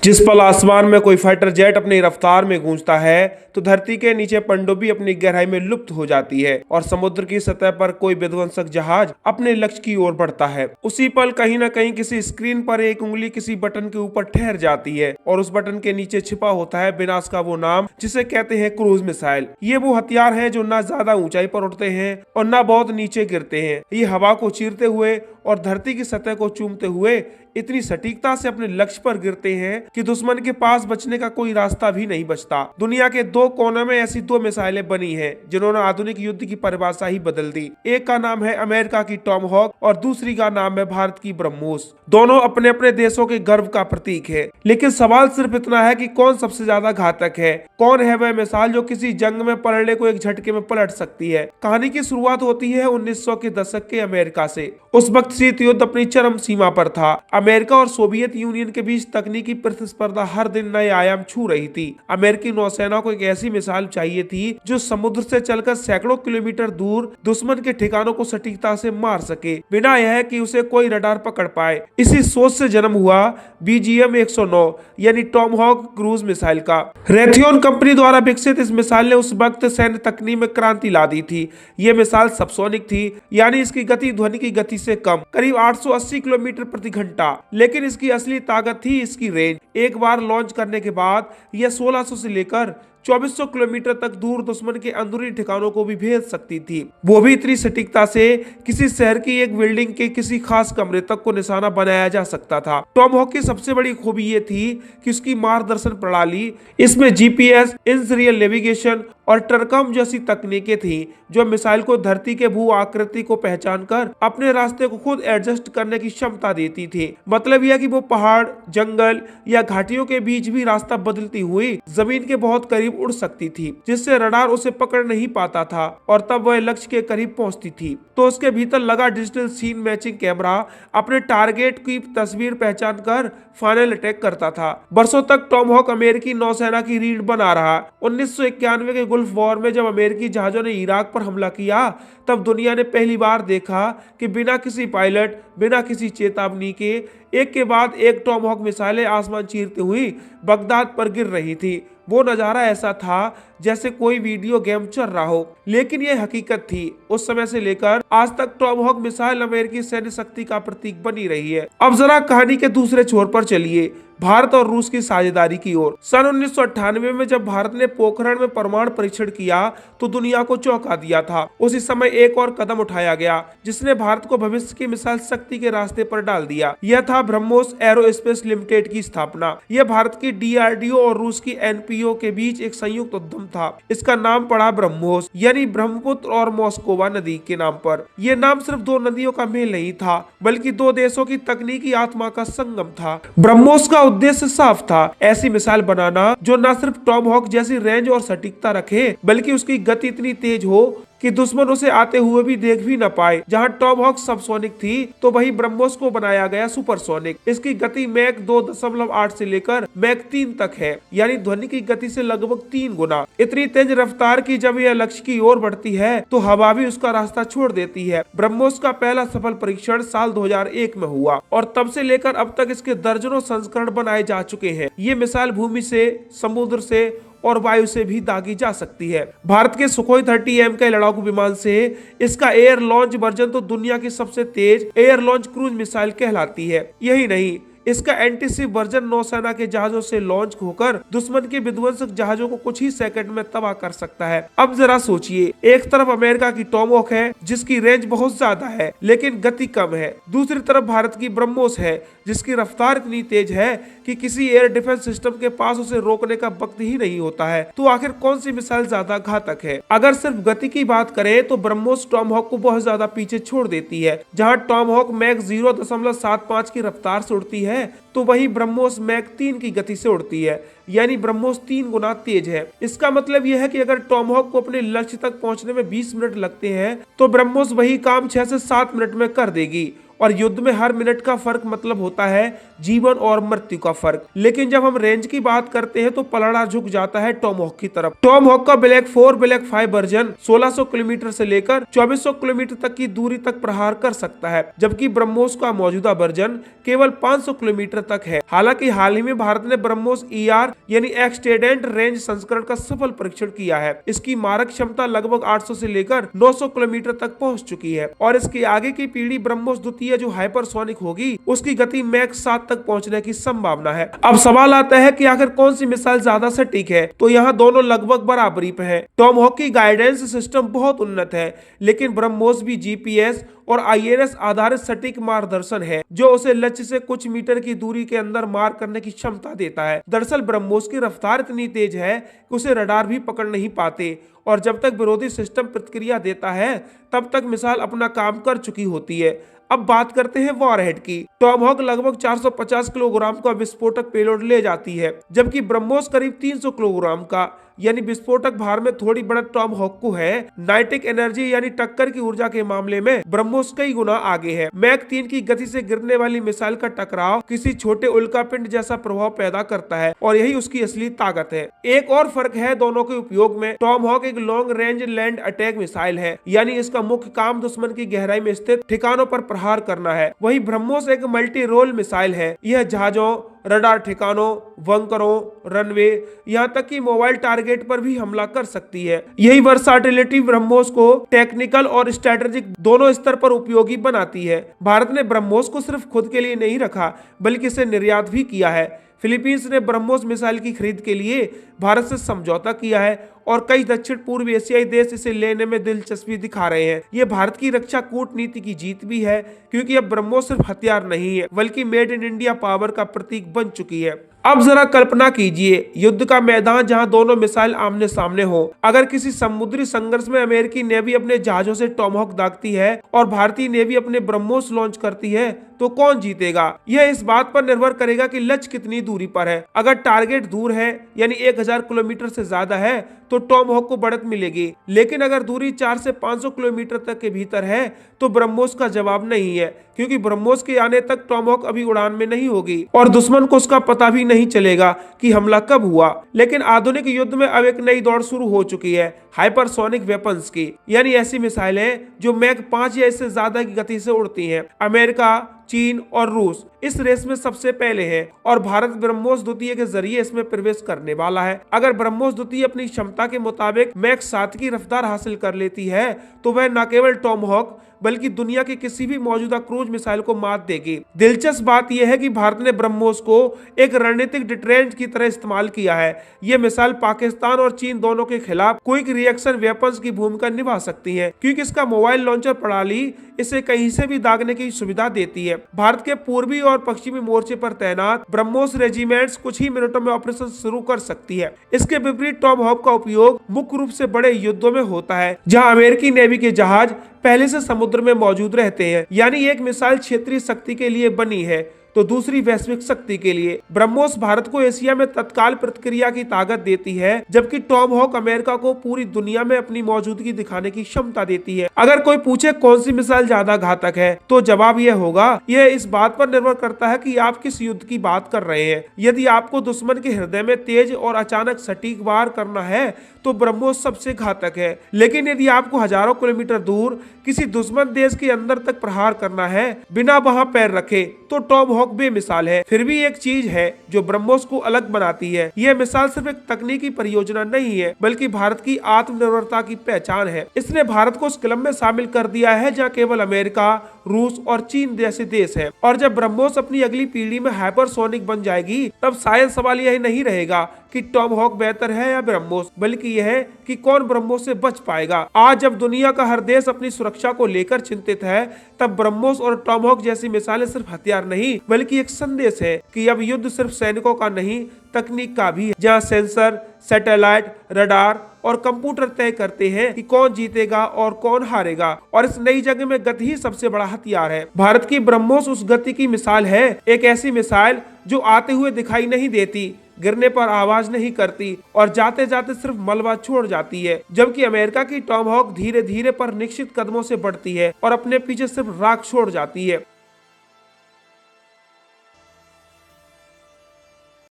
जिस पल आसमान में कोई फाइटर जेट अपनी रफ्तार में गूंजता है तो धरती के नीचे पनडुब्बी अपनी गहराई में लुप्त हो जाती है और समुद्र की सतह पर कोई विध्वंसक जहाज अपने लक्ष्य की ओर बढ़ता है। उसी पल कहीं न कहीं किसी स्क्रीन पर एक उंगली किसी बटन के ऊपर ठहर जाती है और उस बटन के नीचे छिपा होता है विनाश का वो नाम जिसे कहते हैं क्रूज मिसाइल। ये वो हथियार है जो ना ज्यादा ऊंचाई पर उड़ते हैं और ना बहुत नीचे गिरते हैं। ये हवा को चीरते हुए और धरती की सतह को चूमते हुए इतनी सटीकता से अपने लक्ष्य पर गिरते हैं कि दुश्मन के पास बचने का कोई रास्ता भी नहीं बचता। दुनिया के दो कोनों में ऐसी दो मिसाइलें बनी हैं जिन्होंने आधुनिक युद्ध की परिभाषा ही बदल दी। एक का नाम है अमेरिका की टॉमहॉक और दूसरी का नाम है भारत की ब्रह्मोस। दोनों अपने अपने देशों के गर्व का प्रतीक है, लेकिन सवाल सिर्फ इतना है कि कौन सबसे ज्यादा घातक है। कौन है वह मिसाइल जो किसी जंग में पलड़े को एक झटके में पलट सकती है। कहानी की शुरुआत होती है 1900 के दशक के अमेरिका से। उस वक्त शीत युद्ध अपनी चरम सीमा पर था। अमेरिका और सोवियत यूनियन के बीच तकनीकी प्रतिस्पर्धा हर दिन नए आयाम छू रही थी। अमेरिकी नौसेना को एक ऐसी मिसाइल चाहिए थी जो समुद्र से चलकर सैकड़ों किलोमीटर दूर दुश्मन के ठिकानों को सटीकता से मार सके बिना यह कि उसे कोई रडार पकड़ पाए। इसी सोच से जन्म हुआ BGM 109 यानी टॉमहॉक क्रूज मिसाइल का। रेथियोन कंपनी द्वारा विकसित इस मिसाइल ने उस वक्त सैन्य तकनीक में क्रांति ला दी थी। यह मिसाइल सबसोनिक थी, यानी इसकी गति ध्वनि की गति से कम, करीब 880 किलोमीटर प्रति घंटा। लेकिन इसकी असली ताकत थी इसकी रेंज। एक बार लॉन्च करने के बाद यह 1600 से लेकर 2400 किलोमीटर तक दूर दुश्मन के अंदरूनी ठिकानों को भी भेज सकती थी, वो भी इतनी सटीकता से किसी शहर की एक बिल्डिंग के किसी खास कमरे तक को निशाना बनाया जा सकता था। टॉमहॉक की सबसे बड़ी खूबी ये थी कि उसकी मार्गदर्शन प्रणाली, इसमें GPS, इंफ्रारेड नेविगेशन और टरकम जैसी तकनीकें थी जो मिसाइल को धरती के भू आकृति को पहचान कर अपने रास्ते को खुद एडजस्ट करने की क्षमता देती थी। मतलब यह कि वो पहाड़, जंगल या घाटियों के बीच भी रास्ता बदलती हुई जमीन के बहुत करीब उड़ सकती थी, जिससे रडार उसे पकड़ नहीं पाता था और तब वह लक्ष्य के करीब पहुंचती थी तो उसके भीतर लगा डिजिटल सीन मैचिंग कैमरा अपने टारगेट की तस्वीर पहचान कर फाइनल अटैक करता था। वर्षों तक टॉमहॉक अमेरिकी नौसेना की रीढ़ बना रहा। 1991 के गल्फ वॉर में जब अमेरिकी जहाजों ने इराक पर हमला किया तब दुनिया ने पहली बार देखा कि बिना किसी पायलट, बिना किसी चेतावनी के एक के बाद एक टॉमहॉक मिसाइलें आसमान चीरती हुई बगदाद पर गिर रही थी। वो नजारा ऐसा था जैसे कोई वीडियो गेम चल रहा हो, लेकिन यह हकीकत थी। उस समय से लेकर आज तक टॉमहॉक मिसाइल अमेरिकी सैन्य शक्ति का प्रतीक बनी रही है। अब जरा कहानी के दूसरे छोर पर चलिए, भारत और रूस की साझेदारी की ओर। सन 1998 में जब भारत ने पोखरण में परमाणु परीक्षण किया तो दुनिया को चौंका दिया था। उसी समय एक और कदम उठाया गया जिसने भारत को भविष्य की मिसाइल शक्ति के रास्ते पर डाल दिया। यह था ब्रह्मोस एरोस्पेस लिमिटेड की स्थापना। यह भारत की DRDO और रूस की NPO के बीच एक संयुक्त उद्यम था। इसका नाम पड़ा ब्रह्मोस, यानी ब्रह्मपुत्र और मॉस्कोवा नदी के नाम पर। यह नाम सिर्फ दो नदियों का मेल नहीं था, बल्कि दो देशों की तकनीकी आत्मा का संगम था। ब्रह्मोस का उद्देश्य साफ था, ऐसी मिसाइल बनाना जो न सिर्फ टॉमहॉक जैसी रेंज और सटीकता रखे, बल्कि उसकी गति इतनी तेज हो कि दुश्मन उसे आते हुए भी देख भी न पाए। जहां टॉमहॉक सबसोनिक थी तो वही ब्रह्मोस को बनाया गया सुपरसोनिक। इसकी गति मैक 2.8 से लेकर मैक 3 तक है, यानी ध्वनि की गति से लगभग 3 गुना। इतनी तेज रफ्तार की जब यह लक्ष्य की ओर बढ़ती है तो हवा भी उसका रास्ता छोड़ देती है। ब्रह्मोस का पहला सफल परीक्षण साल 2001 में हुआ और तब से लेकर अब तक इसके दर्जनों संस्करण बनाए जा चुके हैं। ये मिसाइल भूमि से, समुद्र से और वायु से भी दागी जा सकती है। भारत के सुखोई 30M के लड़ाकू विमान से इसका एयर लॉन्च वर्जन तो दुनिया की सबसे तेज एयर लॉन्च क्रूज मिसाइल कहलाती है। यही नहीं, इसका एंटीशिप वर्जन नौसेना के जहाजों से लॉन्च होकर दुश्मन के विध्वंसक जहाजों को कुछ ही सेकंड में तबाह कर सकता है। अब जरा सोचिए, एक तरफ अमेरिका की टॉमहॉक है जिसकी रेंज बहुत ज्यादा है लेकिन गति कम है। दूसरी तरफ भारत की ब्रह्मोस है जिसकी रफ्तार इतनी तेज है कि किसी एयर डिफेंस सिस्टम के पास उसे रोकने का वक्त ही नहीं होता है। तो आखिर कौन सी मिसाइल ज्यादा घातक है? अगर सिर्फ गति की बात करें तो ब्रह्मोस टॉमहॉक को बहुत ज्यादा पीछे छोड़ देती है। जहां टॉमहॉक मैक 0.75 की रफ्तार से उड़ती है तो वही ब्रह्मोस मैक 3 की गति से उड़ती है, यानी ब्रह्मोस 3 गुना तेज है। इसका मतलब यह है कि अगर टॉमहॉक को अपने लक्ष्य तक पहुंचने में 20 मिनट लगते हैं तो ब्रह्मोस वही काम 6 से 7 मिनट में कर देगी। और युद्ध में हर मिनट का फर्क मतलब होता है जीवन और मृत्यु का फर्क। लेकिन जब हम रेंज की बात करते हैं तो पलड़ा झुक जाता है टॉमहॉक की तरफ। टॉमहॉक का ब्लैक 4 ब्लैक 5 वर्जन 1600 किलोमीटर से लेकर 2400 किलोमीटर तक की दूरी तक प्रहार कर सकता है, जबकि ब्रह्मोस का मौजूदा वर्जन केवल 500 किलोमीटर तक है। हालांकि हाल ही में भारत ने ब्रह्मोस ER यानी एक्सटेंडेड रेंज संस्करण का सफल परीक्षण किया है। इसकी मारक क्षमता लगभग 800 से लेकर 900 किलोमीटर तक पहुंच चुकी है और इसके आगे की पीढ़ी ब्रह्मोस द्वितीय जो हाइपरसोनिक होगी उसकी गति मैक 7 तक पहुंचने की संभावना है। अब सवाल आता है कि आखिर कौन सी मिसाइल ज्यादा सटीक है, तो यहाँ दोनों लगभग बराबरी पे है। टॉमहॉक की गाइडेंस सिस्टम बहुत उन्नत है, लेकिन ब्रह्मोस भी GPS और INS आधारित सटीक मार्गदर्शन है जो उसे लक्ष्य से कुछ मीटर की दूरी के अंदर मार करने की क्षमता देता है। दरअसल ब्रह्मोस की रफ्तार इतनी तेज है कि उसे रडार भी पकड़ नहीं पाते और जब तक विरोधी सिस्टम प्रतिक्रिया देता है तब तक मिसाइल अपना काम कर चुकी होती है। अब बात करते हैं वॉरहेड की। टॉमहॉक लगभग 450 किलोग्राम का विस्फोटक पेलोड ले जाती है, जबकि ब्रह्मोस करीब 300 किलोग्राम का यानी विस्फोटक भार में थोड़ी बढ़त टॉमहॉक को है। नाइटिक एनर्जी यानी टक्कर की ऊर्जा के मामले में ब्रह्मोस कई गुना आगे है। मैक 3 की गति से गिरने वाली मिसाइल का टकराव किसी छोटे उल्कापिंड जैसा प्रभाव पैदा करता है और यही उसकी असली ताकत है। एक और फर्क है दोनों के उपयोग में। टॉमहॉक एक long range land attack missile है, यानी इसका मुख्य काम दुश्मन की गहराई में स्थित ठिकानों पर प्रहार करना है। वही ब्रह्मोस एक मल्टी रोल मिसाइल है। यह जहाजों, रडार ठिकानों, बंकरों, रनवे, यहाँ तक कि मोबाइल टारगेट पर भी हमला कर सकती है। यही वर्साटिलिटी ब्रह्मोस को टेक्निकल और स्ट्रेटेजिक दोनों स्तर पर उपयोगी बनाती है। भारत ने ब्रह्मोस को सिर्फ खुद के लिए नहीं रखा बल्कि इसे निर्यात भी किया है। फिलीपींस ने ब्रह्मोस मिसाइल की खरीद के लिए भारत से समझौता किया है और कई दक्षिण पूर्व एशियाई देश इसे लेने में दिलचस्पी दिखा रहे हैं। ये भारत की रक्षा कूटनीति की जीत भी है, क्योंकि अब ब्रह्मोस सिर्फ हथियार नहीं है बल्कि मेड इन इंडिया पावर का प्रतीक बन चुकी है। अब जरा कल्पना कीजिए युद्ध का मैदान जहां दोनों मिसाइल आमने सामने हो। अगर किसी समुद्री संघर्ष में अमेरिकी नेवी अपने जहाजों से टॉमहॉक दागती है और भारतीय नेवी अपने ब्रह्मोस लॉन्च करती है तो कौन जीतेगा? यह इस बात पर निर्भर करेगा कि लक्ष्य कितनी दूरी पर है। अगर टारगेट दूर है यानी 1000 किलोमीटर से ज्यादा है तो टॉमहॉक को बढ़त मिलेगी, लेकिन अगर दूरी 4 से 500 किलोमीटर तक के भीतर है तो ब्रह्मोस का जवाब नहीं है, क्योंकि ब्रह्मोस के आने तक टॉमहॉक अभी उड़ान में नहीं होगी और दुश्मन को उसका पता भी नहीं चलेगा कि हमला कब हुआ। लेकिन आधुनिक युद्ध में अब एक नई दौड़ शुरू हो चुकी है हाइपरसोनिक वेपन्स की, यानी ऐसी मिसाइलें जो मैक 5 या इससे ज्यादा की गति से उड़ती हैं। अमेरिका, चीन और रूस इस रेस में सबसे पहले है और भारत ब्रह्मोस द्वितीय के जरिए इसमें प्रवेश करने वाला है। अगर ब्रह्मोस द्वितीय अपनी क्षमता के मुताबिक मैक 7 की रफ्तार हासिल कर लेती है तो वह न केवल टॉमहॉक बल्कि दुनिया की किसी भी मौजूदा क्रूज मिसाइल को मात देगी। दिलचस्प बात यह है कि भारत ने ब्रह्मोस को एक रणनीतिक डिटरेंट की तरह इस्तेमाल किया है। यह मिसाइल पाकिस्तान और चीन दोनों के खिलाफ क्विक रिएक्शन वेपन्स की भूमिका निभा सकती है, क्योंकि इसका मोबाइल लॉन्चर प्रणाली इसे कहीं से भी दागने की सुविधा देती है। भारत के पूर्वी और पश्चिमी मोर्चे पर तैनात ब्रह्मोस रेजिमेंट्स कुछ ही मिनटों में ऑपरेशन शुरू कर सकती है। इसके विपरीत टॉमहॉक का उपयोग मुख्य रूप से बड़े युद्धों में होता है, जहां अमेरिकी नेवी के जहाज पहले से समुद्र में मौजूद रहते हैं। यानी एक मिसाइल क्षेत्रीय शक्ति के लिए बनी है तो दूसरी वैश्विक शक्ति के लिए। ब्रह्मोस भारत को एशिया में तत्काल प्रतिक्रिया की ताकत देती है, जबकि टॉमहॉक अमेरिका को पूरी दुनिया में अपनी मौजूदगी दिखाने की क्षमता देती है। अगर कोई पूछे कौन सी मिसाइल ज्यादा घातक है तो जवाब यह होगा, यह इस बात पर निर्भर करता है कि आप किस युद्ध की बात कर रहे हैं। यदि आपको दुश्मन के हृदय में तेज और अचानक सटीक वार करना है तो ब्रह्मोस सबसे घातक है, लेकिन यदि आपको हजारों किलोमीटर दूर किसी दुश्मन देश के अंदर तक प्रहार करना है बिना वहां पैर रखे तो टॉमहॉक बेमिसाल है। फिर भी एक चीज है जो ब्रह्मोस को अलग बनाती है। यह मिसाल सिर्फ एक तकनीकी परियोजना नहीं है बल्कि भारत की आत्मनिर्भरता की पहचान है। इसने भारत को उस क्लब में शामिल कर दिया है जहां केवल अमेरिका, रूस और चीन जैसे देश है। और जब ब्रह्मोस अपनी अगली पीढ़ी में हाइपरसोनिक बन जाएगी तब शायद सवाल यह नहीं रहेगा कि टॉमहॉक बेहतर है या ब्रह्मोस, बल्कि यह है कि कौन ब्रह्मोस से बच पाएगा। आज जब दुनिया का हर देश अपनी सुरक्षा को लेकर चिंतित है तब ब्रह्मोस और टॉमहॉक जैसी मिसाइलें सिर्फ हथियार नहीं बल्कि एक संदेश है कि अब युद्ध सिर्फ सैनिकों का नहीं तकनीक का भी है, जहां सेंसर, सैटेलाइट, रडार और कंप्यूटर तय करते हैं कि कौन जीतेगा और कौन हारेगा। और इस नई जंग में गति ही सबसे बड़ा हथियार है। भारत की ब्रह्मोस उस गति की मिसाल है, एक ऐसी मिसाइल जो आते हुए दिखाई नहीं देती, गिरने पर आवाज नहीं करती और जाते जाते सिर्फ मलबा छोड़ जाती है, जबकि अमेरिका की टॉमहॉक धीरे धीरे पर निश्चित कदमों से बढ़ती है और अपने पीछे सिर्फ राख छोड़ जाती है।